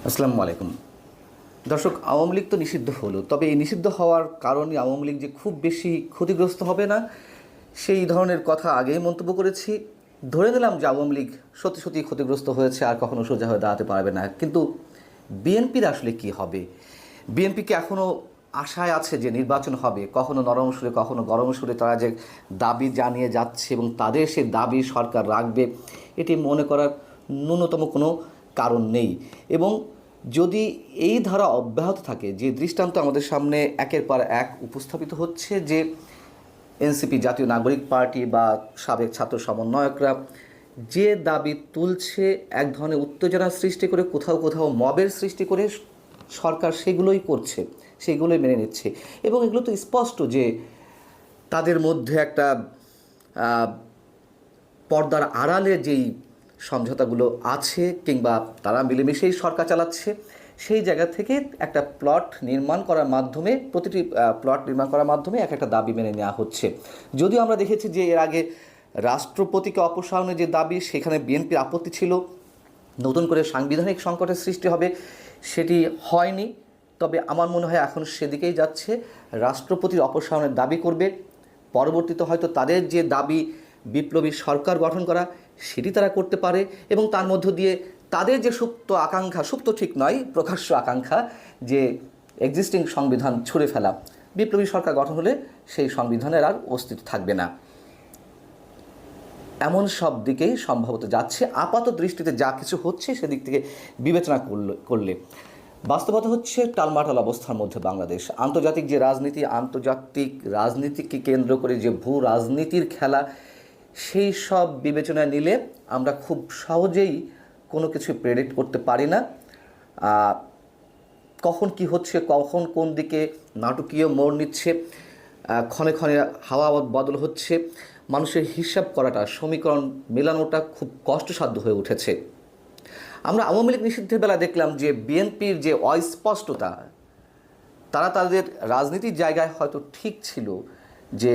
আসসালামু আলাইকুম দর্শক, আওয়ামী লীগ তো নিষিদ্ধ হলো, তবে এই নিষিদ্ধ হওয়ার কারণে আওয়ামী লীগ যে খুব বেশি ক্ষতিগ্রস্ত হবে না সেই ধরনের কথা আগেই মন্তব্য করেছি। ধরে নিলাম যে আওয়ামী লীগ সত্যি সত্যি ক্ষতিগ্রস্ত হয়েছে, আর কখনো সোজা হয়ে দাঁড়াতে পারবে না। কিন্তু বিএনপির আসলে কি হবে? বিএনপিকে এখনও আশায় আছে যে নির্বাচন হবে, কখনো নরম সুরে কখনো গরম সুরে তারা যে দাবি জানিয়ে যাচ্ছে এবং তাদের সে দাবি সরকার রাখবে, এটি মনে করার ন্যূনতম কোনো কারণ নেই। এবং যদি এই ধারা অব্যাহত থাকে, যে দৃষ্টান্ত আমাদের সামনে একের পর এক উপস্থাপিত হচ্ছে, যে এনসিপি জাতীয় নাগরিক পার্টি বা সাবেক ছাত্র সমন্বয়করা যে দাবি তুলছে, এক ধরনের উত্তেজনা সৃষ্টি করে, কোথাও কোথাও মবের সৃষ্টি করে সরকার সেগুলোই করছে, সেগুলোই মেনে নিচ্ছে। এবং এগুলো তো স্পষ্ট যে তাদের মধ্যে একটা পর্দার আড়ালে যেই সমঝোতাগুলো আছে, কিংবা তারা মিলেমিশেই সরকার চালাচ্ছে, সেই জায়গা থেকে একটা প্লট নির্মাণ করার মাধ্যমে, প্রতিটি প্লট নির্মাণ করার মাধ্যমে এক একটা দাবি মেনে নেওয়া হচ্ছে। যদিও আমরা দেখেছি যে এর আগে রাষ্ট্রপতিকে অপসারণের যে দাবি, সেখানে বিএনপির আপত্তি ছিল, নতুন করে সাংবিধানিক সংকটের সৃষ্টি হবে, সেটি হয়নি। তবে আমার মনে হয় এখন সেদিকেই যাচ্ছে, রাষ্ট্রপতির অপসারণের দাবি করবে। পরবর্তীতে হয়তো তাদের যে দাবি বিপ্লবী সরকার গঠন করা, সেটি তারা করতে পারে। এবং তার মধ্য দিয়ে তাদের যে সুপ্ত আকাঙ্ক্ষা, সুপ্ত ঠিক নয়, প্রকাশ্য আকাঙ্ক্ষা, যে এক্সিস্টিং সংবিধান ছুঁড়ে ফেলা, বিপ্লবী সরকার গঠন হলে সেই সংবিধানের আর অস্তিত্ব থাকবে না। এমন সব দিকেই সম্ভবত যাচ্ছে আপাত দৃষ্টিতে, যা কিছু হচ্ছে সেদিক থেকে বিবেচনা করলে। বাস্তবতা হচ্ছে টালমাটাল অবস্থার মধ্যে বাংলাদেশ। আন্তর্জাতিক যে রাজনীতি, আন্তর্জাতিক রাজনীতিকে কেন্দ্র করে যে ভূ রাজনীতির খেলা, সেই সব বিবেচনায় নিলে আমরা খুব সহজেই কোনো কিছু প্রেডিক্ট করতে পারি না। কখন কি হচ্ছে, কখন কোন দিকে নাটকীয় মোড় নিচ্ছে, ক্ষণে ক্ষণে হাওয়া বদল হচ্ছে, মানুষের হিসাব করাটা, সমীকরণ মেলানোটা খুব কষ্টসাধ্য হয়ে উঠেছে। আমরা আওয়ামী লীগ নিষিদ্ধের বেলা দেখলাম যে বিএনপির যে অস্পষ্টতা, তারা তাদের রাজনীতির জায়গায় হয়তো ঠিক ছিল যে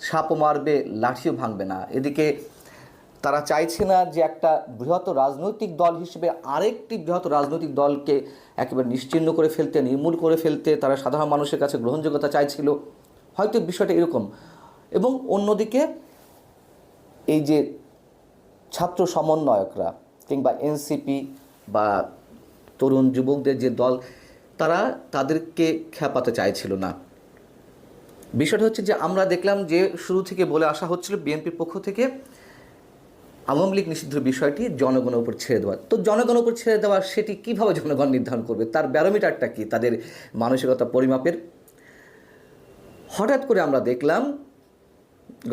সাপও মারবে লাঠিও ভাঙবে না। এদিকে তারা চাইছে না যে একটা বৃহৎ রাজনৈতিক দল হিসেবে আরেকটি বৃহৎ রাজনৈতিক দলকে একেবারে নিশ্চিহ্ন করে ফেলতে, নির্মূল করে ফেলতে তারা সাধারণ মানুষের কাছে গ্রহণযোগ্যতা চাইছিল, হয়তো বিষয়টা এরকম। এবং অন্যদিকে এই যে ছাত্র সমন্বয়করা কিংবা এনসিপি বা তরুণ যুবকদের যে দল, তারা তাদেরকে খেপাতে চাইছিল না। বিষয়টা হচ্ছে যে আমরা দেখলাম যে শুরু থেকে বলে আসা হচ্ছিল বিএনপির পক্ষ থেকে আওয়ামী লীগ নিষিদ্ধের বিষয়টি জনগণের উপর ছেড়ে দেওয়া। তো জনগণের উপর ছেড়ে দেওয়া, সেটি কীভাবে জনগণ নির্ধারণ করবে? তার ব্যারোমিটারটা কি, তাদের মানসিকতা পরিমাপের? হঠাৎ করে আমরা দেখলাম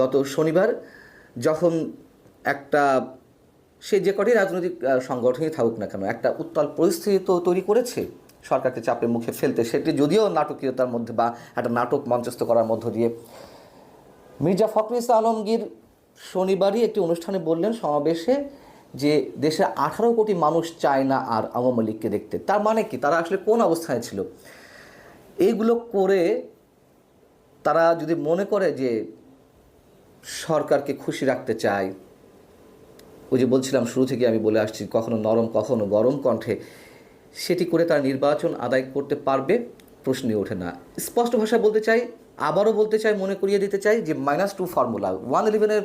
গত শনিবার, যখন একটা, সে যে কটি রাজনৈতিক সংগঠনই থাকুক না কেন, একটা উত্তাল পরিস্থিতি তো তৈরি করেছে সরকারকে চাপের মুখে ফেলতে, সেটি যদিও নাটকীয়তার মধ্যে বা একটা নাটক মঞ্চস্থ করার মধ্য দিয়ে। মির্জা ফখরুল ইসলাম আলমগীর শনিবারই একটি অনুষ্ঠানে বললেন, সমাবেশে, যে দেশের 18 কোটি মানুষ চায় না আর আওয়ামী লীগকে দেখতে। তার মানে কি? তারা আসলে কোন অবস্থায় ছিল? এইগুলো করে তারা যদি মনে করে যে সরকারকে খুশি রাখতে চায়, ওই যে বলছিলাম শুরু থেকে আমি বলে আসছি, কখনো নরম কখনো গরম কণ্ঠে, সেটি করে তারা নির্বাচন আদায় করতে পারবে, প্রশ্নই ওঠে না। স্পষ্ট ভাষায় বলতে চাই, আবারও বলতে চাই, মনে করিয়ে দিতে চাই যে -2 ফর্মুলা, 111-এর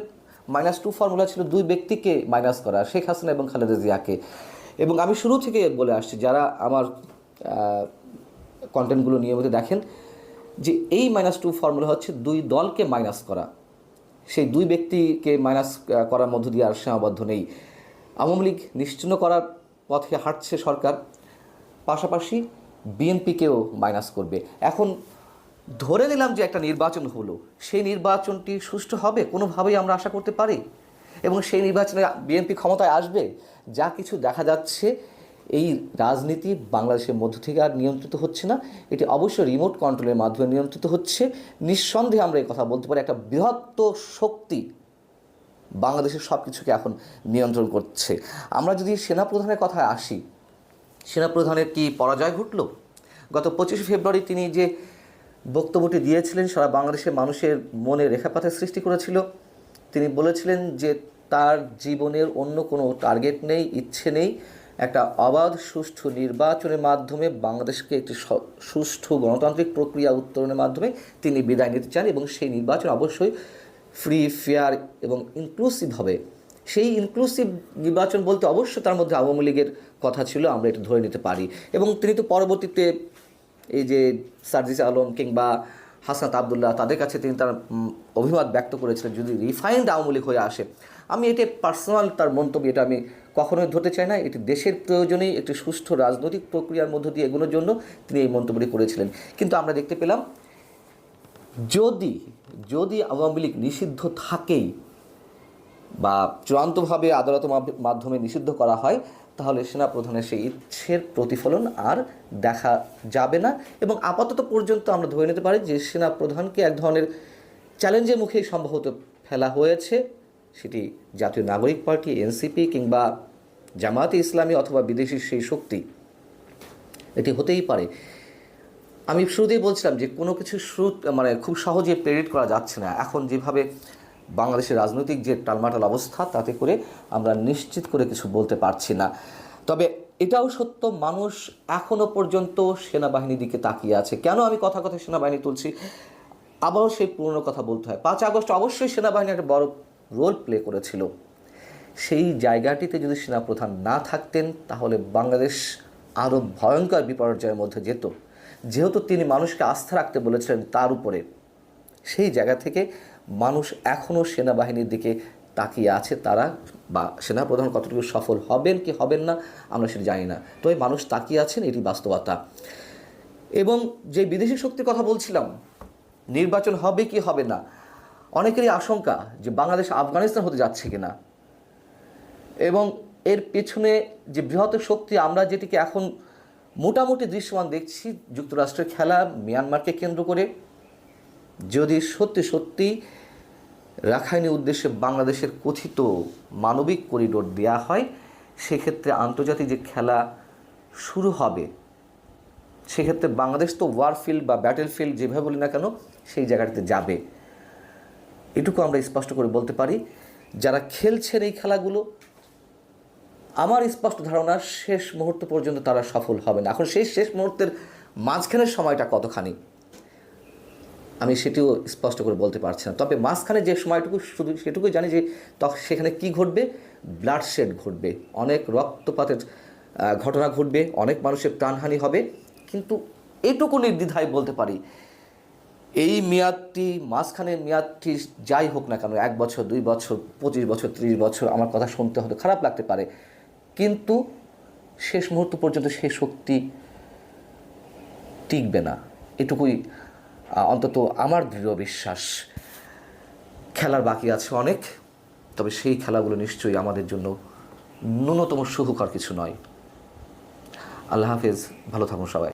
-2 ফর্মুলা ছিল দুই ব্যক্তিকে মাইনাস করা, শেখ হাসিনা এবং খালেদা জিয়াকে। এবং আমি শুরু থেকে বলে আসছি, যারা আমার কন্টেন্টগুলো নিয়মিত দেখেন, যে এই -2 ফর্মুলা হচ্ছে দুই দলকে মাইনাস করা, সেই দুই ব্যক্তিকে মাইনাস করার মধ্য দিয়ে আর সীমাবদ্ধ নেই। আওয়ামী লীগ নিশ্চিহ্ন করার পথে হাঁটছে সরকার, পাশাপাশি বিএনপিকেও মাইনাস করবে। এখন ধরে নিলাম যে একটা নির্বাচন হলো, সেই নির্বাচনটি সুষ্ঠু হবে কোনোভাবেই আমরা আশা করতে পারি, এবং সেই নির্বাচনে বিএনপি ক্ষমতায় আসবে। যা কিছু দেখা যাচ্ছে, এই রাজনীতি বাংলাদেশের মধ্য থেকে আর নিয়ন্ত্রিত হচ্ছে না, এটি অবশ্যই রিমোট কন্ট্রোলের মাধ্যমে নিয়ন্ত্রিত হচ্ছে। নিঃসন্দেহে আমরা এই কথা বলতে পারি, একটা বৃহত্তর শক্তি বাংলাদেশের সব কিছুকে এখন নিয়ন্ত্রণ করছে। আমরা যদি সেনাপ্রধানের কথায় আসি, সেনাপ্রধানের কি পরাজয় ঘটল? গত 25 ফেব্রুয়ারি তিনি যে বক্তব্যটি দিয়েছিলেন, সারা বাংলাদেশের মানুষের মনে রেখাপাতের সৃষ্টি করেছিল। তিনি বলেছিলেন যে তার জীবনের অন্য কোনো টার্গেট নেই, ইচ্ছে নেই, একটা অবাধ সুষ্ঠু নির্বাচনের মাধ্যমে বাংলাদেশকে একটি সুষ্ঠু গণতান্ত্রিক প্রক্রিয়া উত্তরণের মাধ্যমে তিনি বিদায় নিতে চান, এবং সেই নির্বাচন অবশ্যই ফ্রি, ফেয়ার এবং ইনক্লুসিভ হবে। সেই ইনক্লুসিভ নির্বাচন বলতে অবশ্যই তার মধ্যে আওয়ামী লীগের কথা ছিল, আমরা এটা ধরে নিতে পারি। এবং তিনি তো পরবর্তীতে এই যে সার্জিস আলম কিংবা হাসনাত আবদুল্লাহ, তাদের কাছে তিনি তার অভিমত ব্যক্ত করেছিলেন যদি রিফাইন্ড আওয়ামী লীগ হয়ে আসে। আমি এটা পার্সোনাল তার মন্তব্য, এটা আমি কখনোই ধরতে চাই না। এটি দেশের প্রয়োজনেই একটি সুষ্ঠু রাজনৈতিক প্রক্রিয়ার মধ্য দিয়ে এগোনোর জন্য তিনি এই মন্তব্যটি করেছিলেন। কিন্তু আমরা দেখতে পেলাম যদি আওয়ামী লীগ নিষিদ্ধ থাকেই বা চূড়ান্তভাবে আদালতের মাধ্যমে নিষিদ্ধ করা হয়, তাহলে সেনাপ্রধানের সেই ইচ্ছের প্রতিফলন আর দেখা যাবে না। এবং আপাতত পর্যন্ত আমরা ধরে নিতে পারি যে সেনাপ্রধানকে এক ধরনের চ্যালেঞ্জের মুখেই সম্ভবত ফেলা হয়েছে, সেটি জাতীয় নাগরিক পার্টি, এনসিপি কিংবা জামায়াতে ইসলামী অথবা বিদেশি সেই শক্তি, এটি হতেই পারে। আমি শুরুতেই বলছিলাম যে কোনো কিছু খুব সহজে প্রেডিক্ট করা যাচ্ছে না। এখন যেভাবে বাংলাদেশের রাজনৈতিক যে টালমাটাল অবস্থা, তাতে করে আমরা নিশ্চিত করে কিছু বলতে পারছি না। তবে এটাও সত্য, মানুষ এখনও পর্যন্ত সেনাবাহিনীর দিকে তাকিয়ে আছে। কেন আমি কথা সেনাবাহিনী তুলছি? আবারও সেই পুরনো কথা বলতে হয়। 5 আগস্ট অবশ্যই সেনাবাহিনী একটা বড় রোল প্লে করেছিল। সেই জায়গাটিতে যদি সেনাপ্রধান না থাকতেন, তাহলে বাংলাদেশ আরও ভয়ঙ্কর বিপর্যয়ের মধ্যে যেত। যেহেতু তিনি মানুষকে আস্থা রাখতে বলেছিলেন তার উপরে, সেই জায়গা থেকে মানুষ এখনও সেনাবাহিনীর দিকে তাকিয়ে আছে। তারা বা সেনাপ্রধান কতটুকু সফল হবেন কি হবেন না আমরা সেটা জানি না, তবে মানুষ তাকিয়ে আছেন, এটি বাস্তবতা। এবং যে বিদেশি শক্তির কথা বলছিলাম, নির্বাচন হবে কি হবে না, অনেকেরই আশঙ্কা যে বাংলাদেশ আফগানিস্তান হতে যাচ্ছে কিনা। এবং এর পেছনে যে বৃহত্তর শক্তি, আমরা যেটিকে এখন মোটামুটি দৃশ্যমান দেখছি, যুক্তরাষ্ট্রের খেলা মিয়ানমারকে কেন্দ্র করে। যদি সত্যি রাখাইনের উদ্দেশ্যে বাংলাদেশের কথিত মানবিক করিডোর দেওয়া হয়, সেক্ষেত্রে আন্তর্জাতিক যে খেলা শুরু হবে, সেক্ষেত্রে বাংলাদেশ তো ওয়ার ফিল্ড বা ব্যাটেল ফিল্ড যেভাবে বলি না কেন, সেই জায়গাটিতে যাবে। এটুকু আমরা স্পষ্ট করে বলতে পারি। যারা খেলছেন এই খেলাগুলো, আমার স্পষ্ট ধারণা শেষ মুহূর্ত পর্যন্ত তারা সফল হবে না। এখন সেই শেষ মুহূর্তের মাঝখানের সময়টা কতখানি, আমি সেটিও স্পষ্ট করে বলতে পারছি না। তবে মাঝখানে যে সময়টুকু, শুধু সেটুকুই জানি যে তখন সেখানে কী ঘটবে, ব্লাডশেড ঘটবে, অনেক রক্তপাতের ঘটনা ঘটবে, অনেক মানুষের প্রাণহানি হবে। কিন্তু এটুকু নির্দ্বিধায় বলতে পারি, এই মেয়াদটি, মাঝখানের মেয়াদটি যাই হোক না কেন, 1 বছর, 2 বছর, 25 বছর, 30 বছর, আমার কথা শুনতে হয়তো খারাপ লাগতে পারে, কিন্তু শেষ মুহূর্ত পর্যন্ত সেই শক্তি টিকবে না, এটুকুই অন্তত আমার দৃঢ় বিশ্বাস। খেলার বাকি আছে অনেক, তবে সেই খেলাগুলো নিশ্চয়ই আমাদের জন্য ন্যূনতম সুখকর কিছু নয়। আল্লাহ হাফেজ, ভালো থাকুন সবাই।